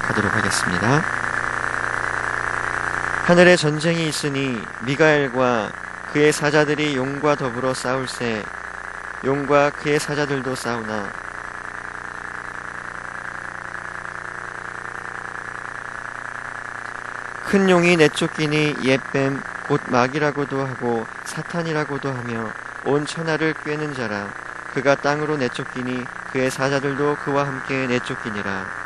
가도록 하겠습니다. 하늘에 전쟁이 있으니 미가엘과 그의 사자들이 용과 더불어 싸울세. 용과 그의 사자들도 싸우나 큰 용이 내쫓기니 옛뱀 곧 마귀라고도 하고 사탄이라고도 하며 온 천하를 꿰는 자라. 그가 땅으로 내쫓기니 그의 사자들도 그와 함께 내쫓기니라.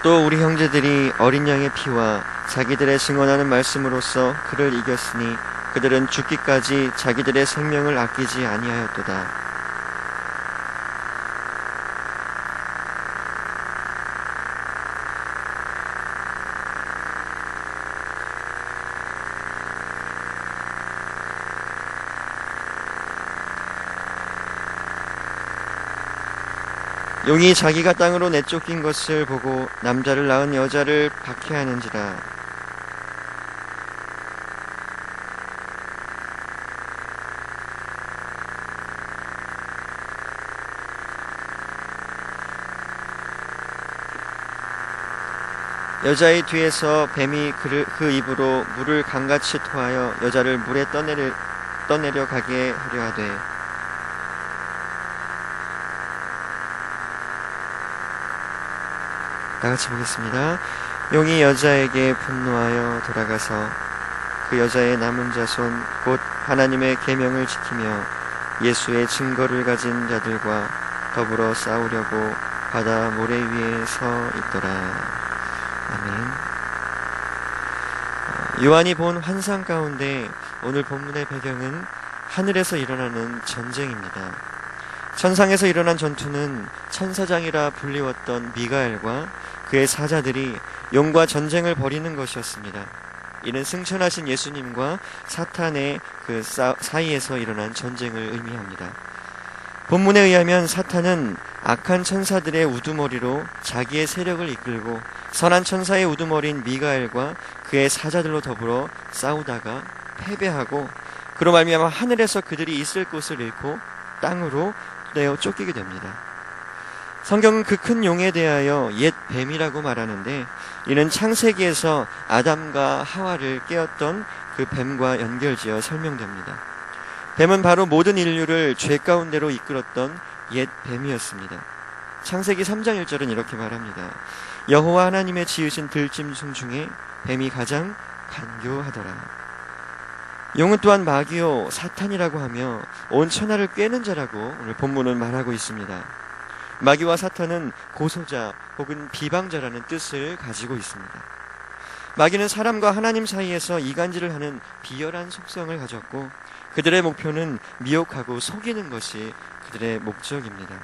또 우리 형제들이 어린 양의 피와 자기들의 증언하는 말씀으로써 그를 이겼으니 그들은 죽기까지 자기들의 생명을 아끼지 아니하였도다. 용이 자기가 땅으로 내쫓긴 것을 보고 남자를 낳은 여자를 박해하는지라. 여자의 뒤에서 뱀이 그 입으로 물을 강같이 토하여 여자를 물에 떠내려 가게 하려 하되 다같이 보겠습니다. 용이 여자에게 분노하여 돌아가서 그 여자의 남은 자손 곧 하나님의 계명을 지키며 예수의 증거를 가진 자들과 더불어 싸우려고 바다 모래 위에 서 있더라. 아멘. 요한이 본 환상 가운데 오늘 본문의 배경은 하늘에서 일어나는 전쟁입니다. 천상에서 일어난 전투는 천사장이라 불리웠던 미가엘과 그의 사자들이 용과 전쟁을 벌이는 것이었습니다. 이는 승천하신 예수님과 사탄의 그 사이에서 일어난 전쟁을 의미합니다. 본문에 의하면 사탄은 악한 천사들의 우두머리로 자기의 세력을 이끌고 선한 천사의 우두머리인 미가엘과 그의 사자들로 더불어 싸우다가 패배하고 그로 말미암아 하늘에서 그들이 있을 곳을 잃고 땅으로 내어 쫓기게 됩니다. 성경은 그 큰 용에 대하여 옛 뱀이라고 말하는데 이는 창세기에서 아담과 하와를 깨었던 그 뱀과 연결지어 설명됩니다. 뱀은 바로 모든 인류를 죄 가운데로 이끌었던 옛 뱀이었습니다. 창세기 3장 1절은 이렇게 말합니다. 여호와 하나님의 지으신 들짐승 중에 뱀이 가장 간교하더라. 용은 또한 마귀요 사탄이라고 하며 온 천하를 꿰는 자라고 오늘 본문은 말하고 있습니다. 마귀와 사탄은 고소자 혹은 비방자라는 뜻을 가지고 있습니다. 마귀는 사람과 하나님 사이에서 이간질을 하는 비열한 속성을 가졌고 그들의 목표는 미혹하고 속이는 것이 그들의 목적입니다.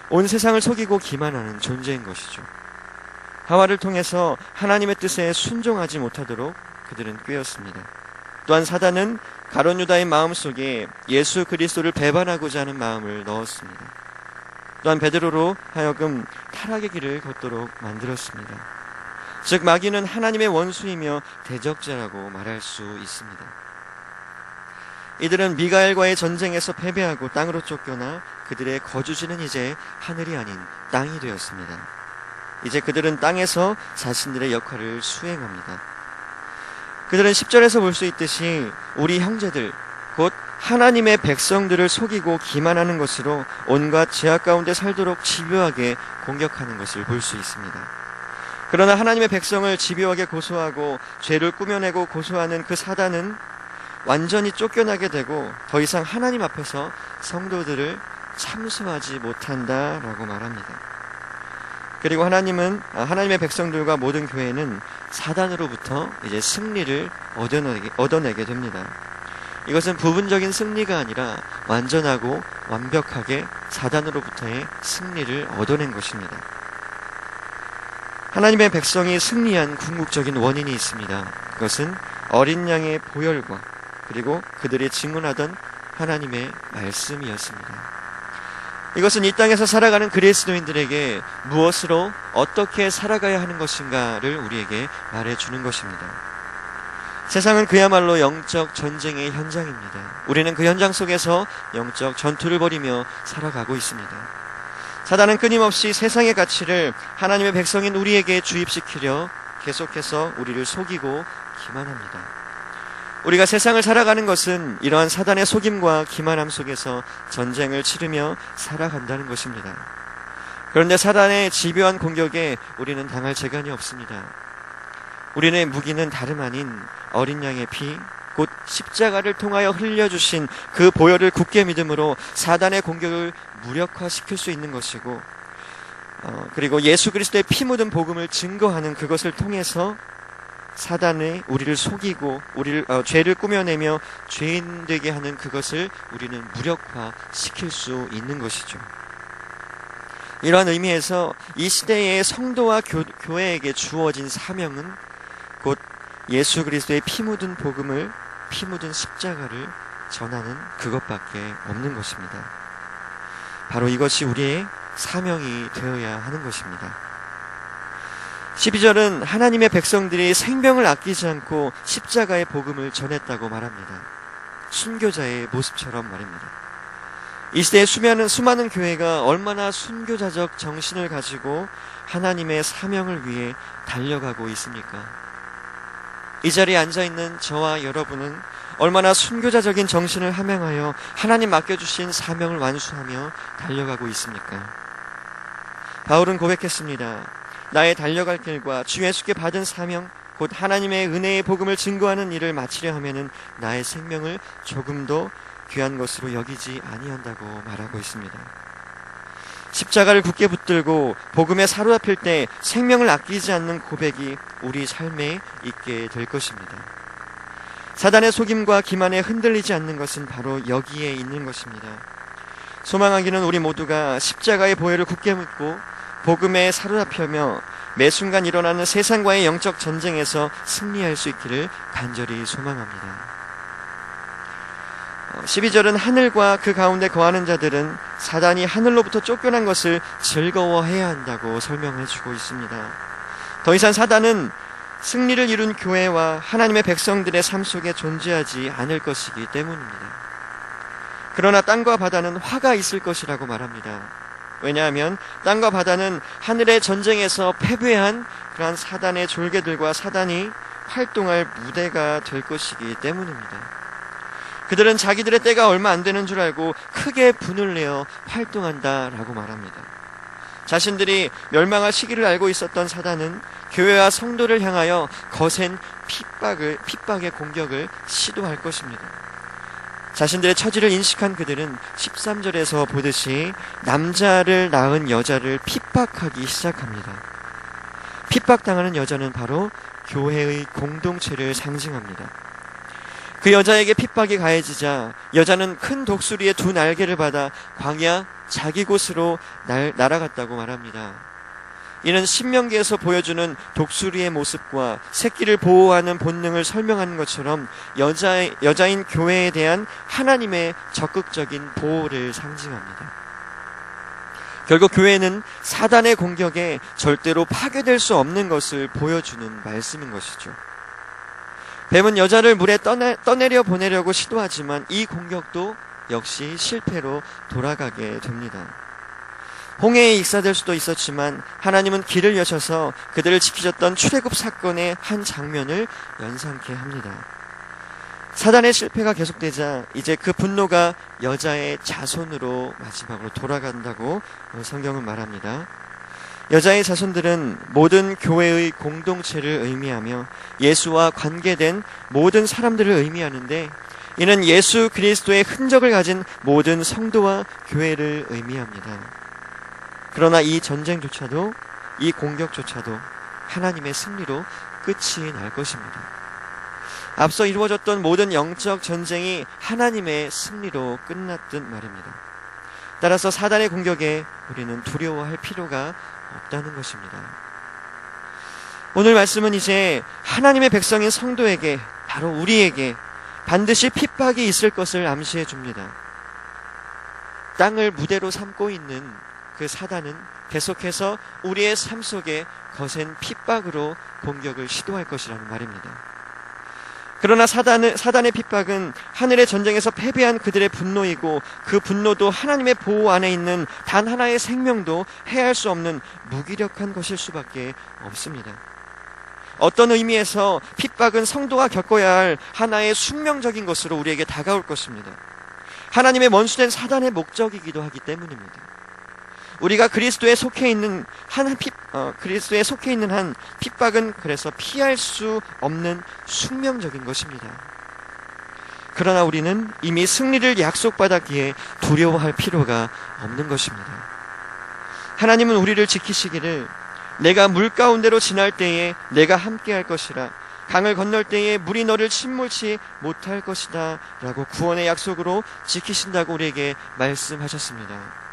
온 세상을 속이고 기만하는 존재인 것이죠. 하와를 통해서 하나님의 뜻에 순종하지 못하도록 그들은 꾀었습니다. 또한 사단은 가룟 유다의 마음속에 예수 그리스도를 배반하고자 하는 마음을 넣었습니다. 또한 베드로로 하여금 타락의 길을 걷도록 만들었습니다. 즉 마귀는 하나님의 원수이며 대적자라고 말할 수 있습니다. 이들은 미가엘과의 전쟁에서 패배하고 땅으로 쫓겨나 그들의 거주지는 이제 하늘이 아닌 땅이 되었습니다. 이제 그들은 땅에서 자신들의 역할을 수행합니다. 그들은 10절에서 볼 수 있듯이 우리 형제들 곧 하나님의 백성들을 속이고 기만하는 것으로 온갖 죄악 가운데 살도록 집요하게 공격하는 것을 볼 수 있습니다. 그러나 하나님의 백성을 집요하게 고소하고 죄를 꾸며내고 고소하는 그 사단은 완전히 쫓겨나게 되고 더 이상 하나님 앞에서 성도들을 참수하지 못한다라고 말합니다. 그리고 하나님의 백성들과 모든 교회는 사단으로부터 이제 승리를 얻어내게 됩니다. 이것은 부분적인 승리가 아니라 완전하고 완벽하게 사단으로부터의 승리를 얻어낸 것입니다. 하나님의 백성이 승리한 궁극적인 원인이 있습니다. 그것은 어린 양의 보혈과 그리고 그들이 증언하던 하나님의 말씀이었습니다. 이것은 이 땅에서 살아가는 그리스도인들에게 무엇으로 어떻게 살아가야 하는 것인가를 우리에게 말해주는 것입니다. 세상은 그야말로 영적 전쟁의 현장입니다. 우리는 그 현장 속에서 영적 전투를 벌이며 살아가고 있습니다. 사단은 끊임없이 세상의 가치를 하나님의 백성인 우리에게 주입시키려 계속해서 우리를 속이고 기만합니다. 우리가 세상을 살아가는 것은 이러한 사단의 속임과 기만함 속에서 전쟁을 치르며 살아간다는 것입니다. 그런데 사단의 집요한 공격에 우리는 당할 재간이 없습니다. 우리의 무기는 다름 아닌 어린 양의 피, 곧 십자가를 통하여 흘려주신 그 보혈을 굳게 믿음으로 사단의 공격을 무력화시킬 수 있는 것이고, 그리고 예수 그리스도의 피 묻은 복음을 증거하는 그것을 통해서 사단의 우리를 속이고 죄를 꾸며내며 죄인 되게 하는 그것을 우리는 무력화시킬 수 있는 것이죠. 이러한 의미에서 이 시대의 성도와 교회에게 주어진 사명은 곧 예수 그리스도의 피 묻은 복음을, 피 묻은 십자가를 전하는 그것밖에 없는 것입니다. 바로 이것이 우리의 사명이 되어야 하는 것입니다. 12절은 하나님의 백성들이 생명을 아끼지 않고 십자가의 복음을 전했다고 말합니다. 순교자의 모습처럼 말입니다. 이 시대에 수많은 교회가 얼마나 순교자적 정신을 가지고 하나님의 사명을 위해 달려가고 있습니까? 이 자리에 앉아있는 저와 여러분은 얼마나 순교자적인 정신을 함양하여 하나님 맡겨주신 사명을 완수하며 달려가고 있습니까? 바울은 고백했습니다. 나의 달려갈 길과 주 예수께 받은 사명, 곧 하나님의 은혜의 복음을 증거하는 일을 마치려 하면은 나의 생명을 조금도 귀한 것으로 여기지 아니한다고 말하고 있습니다. 십자가를 굳게 붙들고 복음에 사로잡힐 때 생명을 아끼지 않는 고백이 우리 삶에 있게 될 것입니다. 사단의 속임과 기만에 흔들리지 않는 것은 바로 여기에 있는 것입니다. 소망하기는 우리 모두가 십자가의 보혈을 굳게 묻고 복음에 사로잡혀며 매 순간 일어나는 세상과의 영적 전쟁에서 승리할 수 있기를 간절히 소망합니다. 12절은 하늘과 그 가운데 거하는 자들은 사단이 하늘로부터 쫓겨난 것을 즐거워해야 한다고 설명해주고 있습니다. 더 이상 사단은 승리를 이룬 교회와 하나님의 백성들의 삶 속에 존재하지 않을 것이기 때문입니다. 그러나 땅과 바다는 화가 있을 것이라고 말합니다. 왜냐하면 땅과 바다는 하늘의 전쟁에서 패배한 그러한 사단의 졸개들과 사단이 활동할 무대가 될 것이기 때문입니다. 그들은 자기들의 때가 얼마 안 되는 줄 알고 크게 분을 내어 활동한다라고 말합니다. 자신들이 멸망할 시기를 알고 있었던 사단은 교회와 성도를 향하여 거센 핍박의 공격을 시도할 것입니다. 자신들의 처지를 인식한 그들은 13절에서 보듯이 남자를 낳은 여자를 핍박하기 시작합니다. 핍박당하는 여자는 바로 교회의 공동체를 상징합니다. 그 여자에게 핍박이 가해지자 여자는 큰 독수리의 두 날개를 받아 광야 자기 곳으로 날아갔다고 말합니다. 이는 신명기에서 보여주는 독수리의 모습과 새끼를 보호하는 본능을 설명하는 것처럼 여자인 교회에 대한 하나님의 적극적인 보호를 상징합니다. 결국 교회는 사단의 공격에 절대로 파괴될 수 없는 것을 보여주는 말씀인 것이죠. 뱀은 여자를 물에 떠내려 보내려고 시도하지만 이 공격도 역시 실패로 돌아가게 됩니다. 홍해에 익사될 수도 있었지만 하나님은 길을 여셔서 그들을 지키셨던 출애굽 사건의 한 장면을 연상케 합니다. 사단의 실패가 계속되자 이제 그 분노가 여자의 자손으로 마지막으로 돌아간다고 성경은 말합니다. 여자의 자손들은 모든 교회의 공동체를 의미하며 예수와 관계된 모든 사람들을 의미하는데, 이는 예수 그리스도의 흔적을 가진 모든 성도와 교회를 의미합니다. 그러나 이 전쟁조차도, 이 공격조차도 하나님의 승리로 끝이 날 것입니다. 앞서 이루어졌던 모든 영적 전쟁이 하나님의 승리로 끝났듯 말입니다. 따라서 사단의 공격에 우리는 두려워할 필요가 없다는 것입니다. 오늘 말씀은 이제 하나님의 백성인 성도에게, 바로 우리에게 반드시 핍박이 있을 것을 암시해 줍니다. 땅을 무대로 삼고 있는 그 사단은 계속해서 우리의 삶 속에 거센 핍박으로 공격을 시도할 것이라는 말입니다. 그러나 사단의 핍박은 하늘의 전쟁에서 패배한 그들의 분노이고, 그 분노도 하나님의 보호 안에 있는 단 하나의 생명도 해할 수 없는 무기력한 것일 수밖에 없습니다. 어떤 의미에서 핍박은 성도가 겪어야 할 하나의 숙명적인 것으로 우리에게 다가올 것입니다. 하나님의 원수된 사단의 목적이기도 하기 때문입니다. 우리가 그리스도에 속해 있는 한 핍박은 그래서 피할 수 없는 숙명적인 것입니다. 그러나 우리는 이미 승리를 약속받았기에 두려워할 필요가 없는 것입니다. 하나님은 우리를 지키시기를 내가 물 가운데로 지날 때에 내가 함께할 것이라, 강을 건널 때에 물이 너를 침몰치 못할 것이다 라고 구원의 약속으로 지키신다고 우리에게 말씀하셨습니다.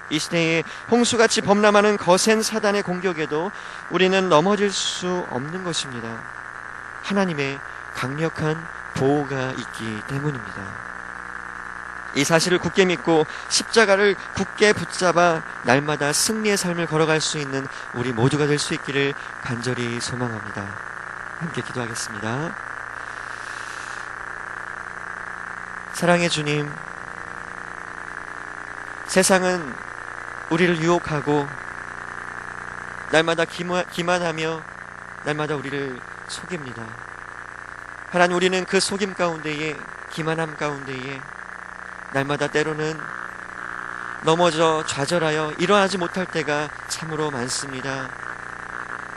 이 시대에 홍수같이 범람하는 거센 사단의 공격에도 우리는 넘어질 수 없는 것입니다. 하나님의 강력한 보호가 있기 때문입니다. 이 사실을 굳게 믿고 십자가를 굳게 붙잡아 날마다 승리의 삶을 걸어갈 수 있는 우리 모두가 될 수 있기를 간절히 소망합니다. 함께 기도하겠습니다. 사랑의 주님, 세상은 우리를 유혹하고 날마다 기만하며 날마다 우리를 속입니다. 하나님, 우리는 그 속임 가운데에, 기만함 가운데에 날마다 때로는 넘어져 좌절하여 일어나지 못할 때가 참으로 많습니다.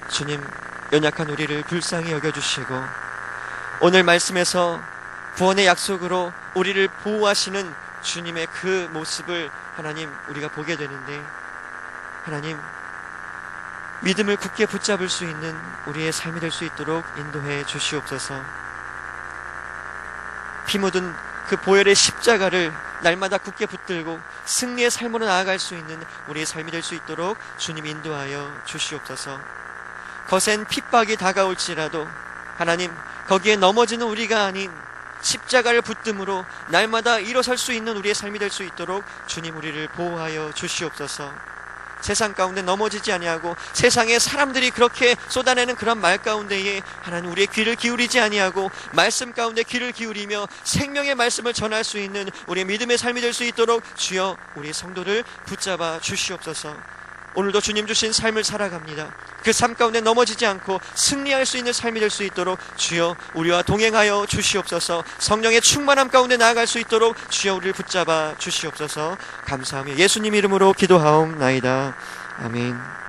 주님, 연약한 우리를 불쌍히 여겨주시고 오늘 말씀에서 구원의 약속으로 우리를 보호하시는 주님의 그 모습을 하나님 우리가 보게 되는데, 하나님 믿음을 굳게 붙잡을 수 있는 우리의 삶이 될 수 있도록 인도해 주시옵소서. 피 묻은 그 보혈의 십자가를 날마다 굳게 붙들고 승리의 삶으로 나아갈 수 있는 우리의 삶이 될 수 있도록 주님 인도하여 주시옵소서. 거센 핍박이 다가올지라도 하나님, 거기에 넘어지는 우리가 아닌 십자가를 붙듦으로 날마다 일어설 수 있는 우리의 삶이 될 수 있도록 주님 우리를 보호하여 주시옵소서. 세상 가운데 넘어지지 아니하고 세상의 사람들이 그렇게 쏟아내는 그런 말 가운데에 하나님 우리의 귀를 기울이지 아니하고 말씀 가운데 귀를 기울이며 생명의 말씀을 전할 수 있는 우리의 믿음의 삶이 될 수 있도록 주여 우리의 성도를 붙잡아 주시옵소서. 오늘도 주님 주신 삶을 살아갑니다. 그 삶 가운데 넘어지지 않고 승리할 수 있는 삶이 될 수 있도록 주여 우리와 동행하여 주시옵소서. 성령의 충만함 가운데 나아갈 수 있도록 주여 우리를 붙잡아 주시옵소서. 감사하며 예수님 이름으로 기도하옵나이다. 아멘.